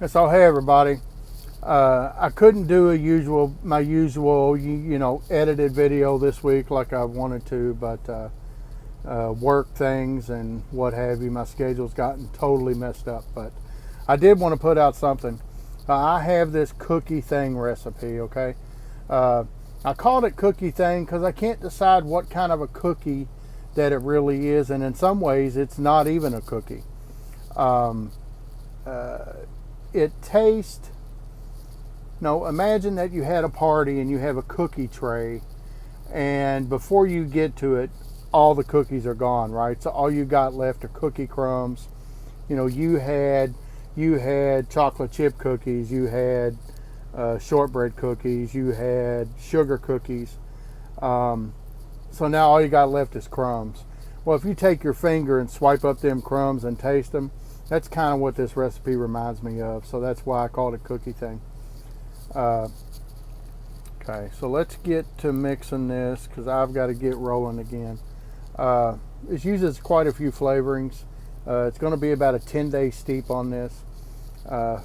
So hey everybody, I couldn't do my usual edited video this week like I wanted to, but work things and what have you, my schedule's gotten totally messed up. But I did want to put out something. I have this cookie thing recipe. Okay, I called it cookie thing because I can't decide what kind of a cookie that it really is, and in some ways it's not even a cookie. Um, it tastes, imagine that you had a party and you have a cookie tray, and before you get to it, all the cookies are gone, right? So all you got left are cookie crumbs. You had chocolate chip cookies, you had shortbread cookies, you had sugar cookies. So now all you got left is crumbs. Well, if you take your finger and swipe up them crumbs and taste them, that's kind of what this recipe reminds me of. So that's why I called it cookie thing. Okay, so let's get to mixing this because I've got to get rolling again. This uses quite a few flavorings. It's going to be about a 10-day steep on this.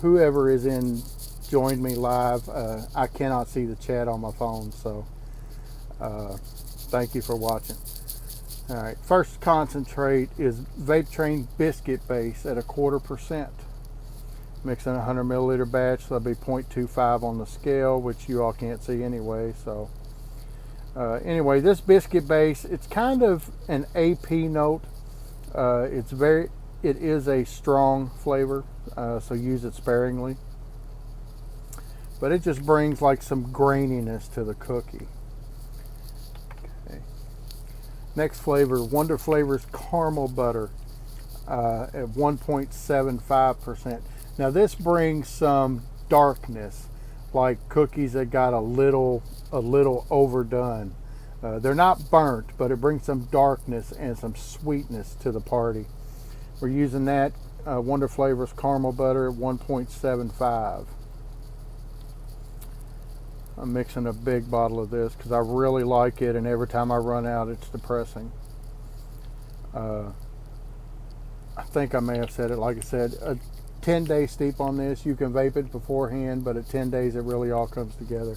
Whoever is joined me live, I cannot see the chat on my phone, so thank you for watching. All right, first concentrate is Vape Train biscuit base at 1/4%. Mixing a 100 milliliter batch, so that'll be 0.25 on the scale, which you all can't see anyway. So anyway, this biscuit base, it's kind of an AP note. It is a strong flavor, so use it sparingly. But it just brings like some graininess to the cookie. Next flavor, Wonder Flavors Caramel Butter at 1.75%. Now this brings some darkness, like cookies that got a little overdone. They're not burnt, but it brings some darkness and some sweetness to the party. We're using that Wonder Flavors Caramel Butter at 1.75. I'm mixing a big bottle of this because I really like it, and every time I run out, it's depressing. I think I may have said it. Like I said, a 10-day steep on this. You can vape it beforehand, but at 10 days, it really all comes together.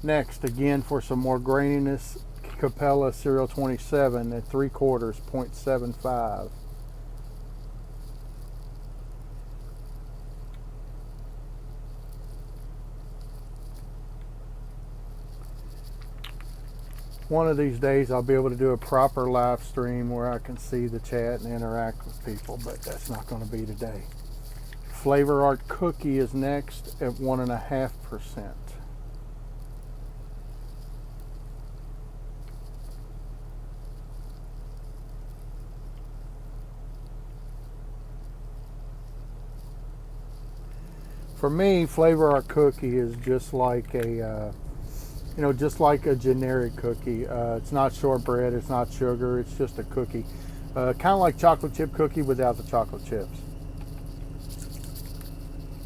Next, again, for some more graininess, Capella Cereal 27 at 3/4, 0.75. One of these days I'll be able to do a proper live stream where I can see the chat and interact with people, but that's not going to be today. Flavor Art Cookie is next at 1.5%. For me, Flavor Art Cookie is just like a just like a generic cookie. It's not shortbread, it's not sugar, it's just a cookie. Kind of like chocolate chip cookie without the chocolate chips.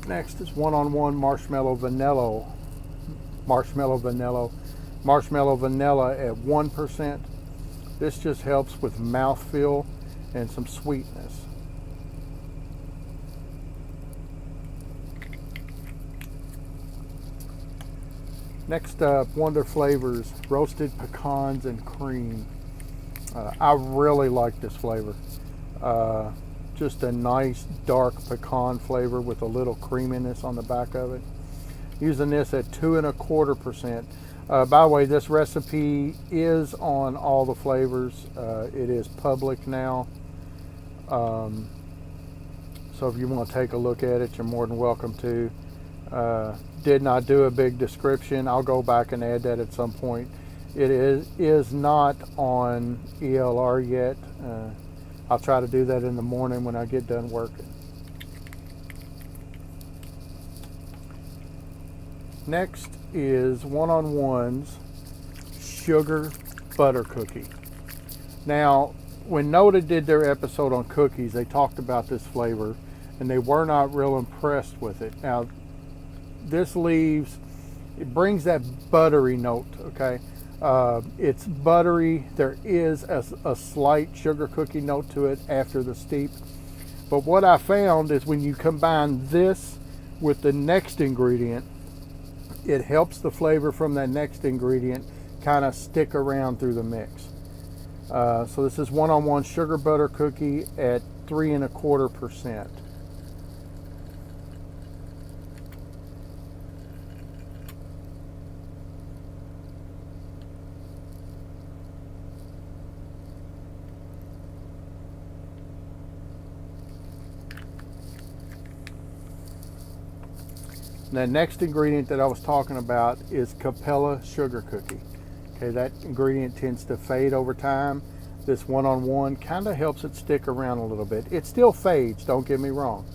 Next is One-on-One Marshmallow Vanilla at 1%. This just helps with mouthfeel and some sweetness. Next up, Wonder Flavors Roasted Pecans and Cream. I really like this flavor. Just a nice dark pecan flavor with a little creaminess on the back of it. Using this at 2.25%. By the way, this recipe is on all the flavors. It is public now. So if you want to take a look at it, you're more than welcome to. Did not do a big description. I'll go back and add that at some point. It is not on ELR yet. I'll try to do that in the morning when I get done working. Next is One-on-One's Sugar Butter Cookie. Now, when Noda did their episode on cookies, they talked about this flavor and they were not real impressed with it. Now, this it brings that buttery note, okay? It's buttery. There is a slight sugar cookie note to it after the steep, But what I found is when you combine this with the next ingredient, it helps the flavor from that next ingredient kind of stick around through the mix. So this is 1-on-1 sugar butter cookie at 3.25%. The next ingredient that I was talking about is Capella sugar cookie. Okay, that ingredient tends to fade over time. This 1-on-1 kind of helps it stick around a little bit. It still fades, don't get me wrong,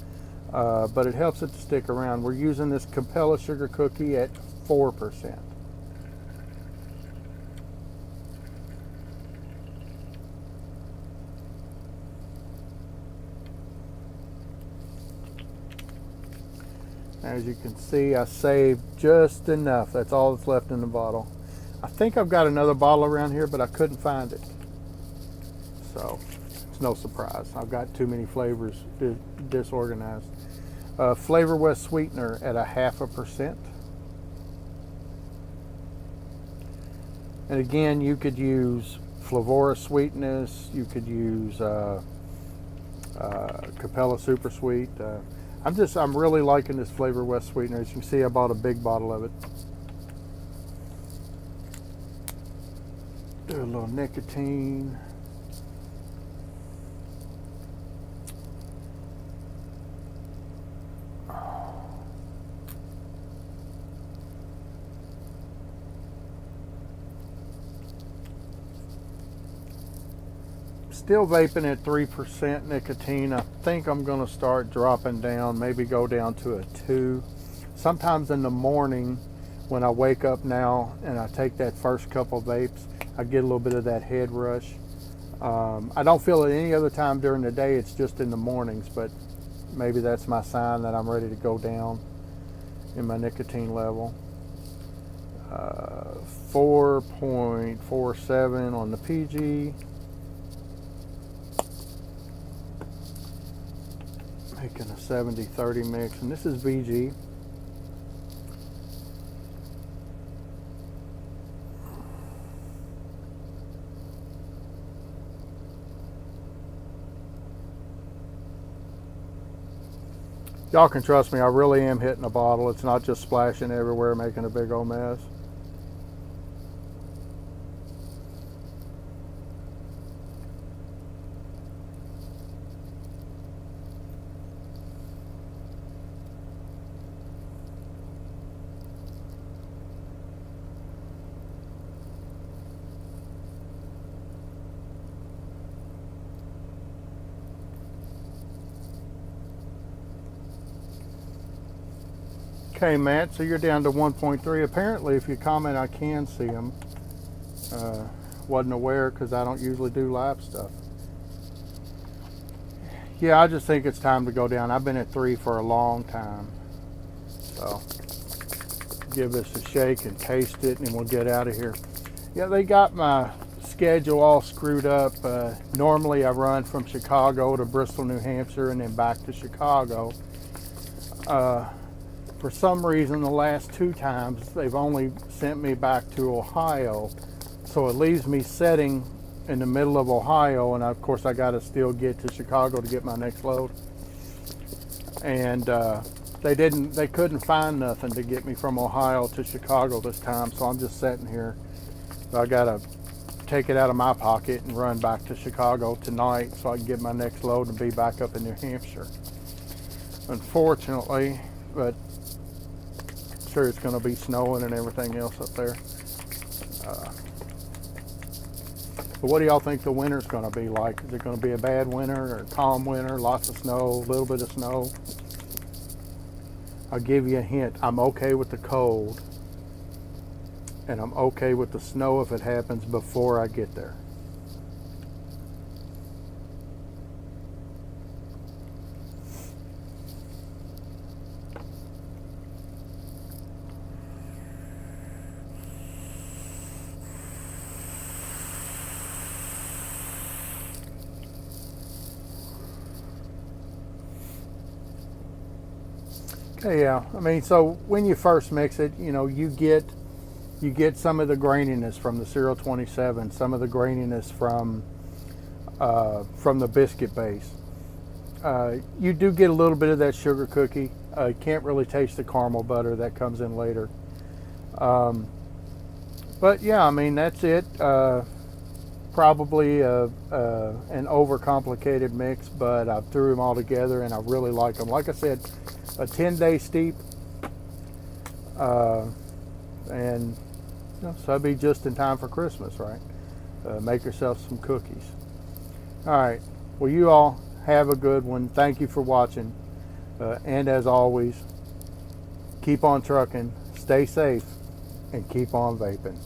but it helps it to stick around. We're using this Capella sugar cookie at 4%. As you can see, I saved just enough. That's all that's left in the bottle. I think I've got another bottle around here, but I couldn't find it. So it's no surprise. I've got too many flavors disorganized. Flavor West sweetener at 0.5%. And again, you could use Flavora sweetness. You could use Capella Super Sweet. I'm really liking this Flavor West sweetener. As you can see, I bought a big bottle of it. Do a little nicotine. Still vaping at 3% nicotine. I think I'm going to start dropping down, maybe go down to a 2. Sometimes in the morning when I wake up now and I take that first couple of vapes, I get a little bit of that head rush. I don't feel it any other time during the day, it's just in the mornings, but maybe that's my sign that I'm ready to go down in my nicotine level. 4.47 on the PG. Making a 70-30 mix, and this is VG. Y'all can trust me, I really am hitting a bottle. It's not just splashing everywhere, making a big old mess. Okay, Matt, so you're down to 1.3. Apparently, if you comment, I can see them. Wasn't aware because I don't usually do live stuff. Yeah, I just think it's time to go down. I've been at 3 for a long time. So, give this a shake and taste it, and we'll get out of here. Yeah, they got my schedule all screwed up. Normally, I run from Chicago to Bristol, New Hampshire, and then back to Chicago. For some reason, the last 2 times, they've only sent me back to Ohio. So it leaves me sitting in the middle of Ohio, and of course I got to still get to Chicago to get my next load. And they couldn't find nothing to get me from Ohio to Chicago this time, so I'm just sitting here. I got to take it out of my pocket and run back to Chicago tonight so I can get my next load and be back up in New Hampshire. Unfortunately, but sure it's going to be snowing and everything else up there. But what do y'all think the winter's going to be like? Is it going to be a bad winter or a calm winter? Lots of snow, a little bit of snow? I'll give you a hint. I'm okay with the cold, and I'm okay with the snow if it happens before I get there. Yeah, I mean, so when you first mix it, you know, you get some of the graininess from the 027, some of the graininess from the biscuit base. You do get a little bit of that sugar cookie. You can't really taste the caramel butter that comes in later. But yeah, I mean, that's it. Probably an overcomplicated mix, but I threw them all together and I really like them. Like I said, a 10-day steep, and you know, so it'd be just in time for Christmas, right? Make yourself some cookies. All right. Well, you all have a good one. Thank you for watching. And as always, keep on trucking, stay safe, and keep on vaping.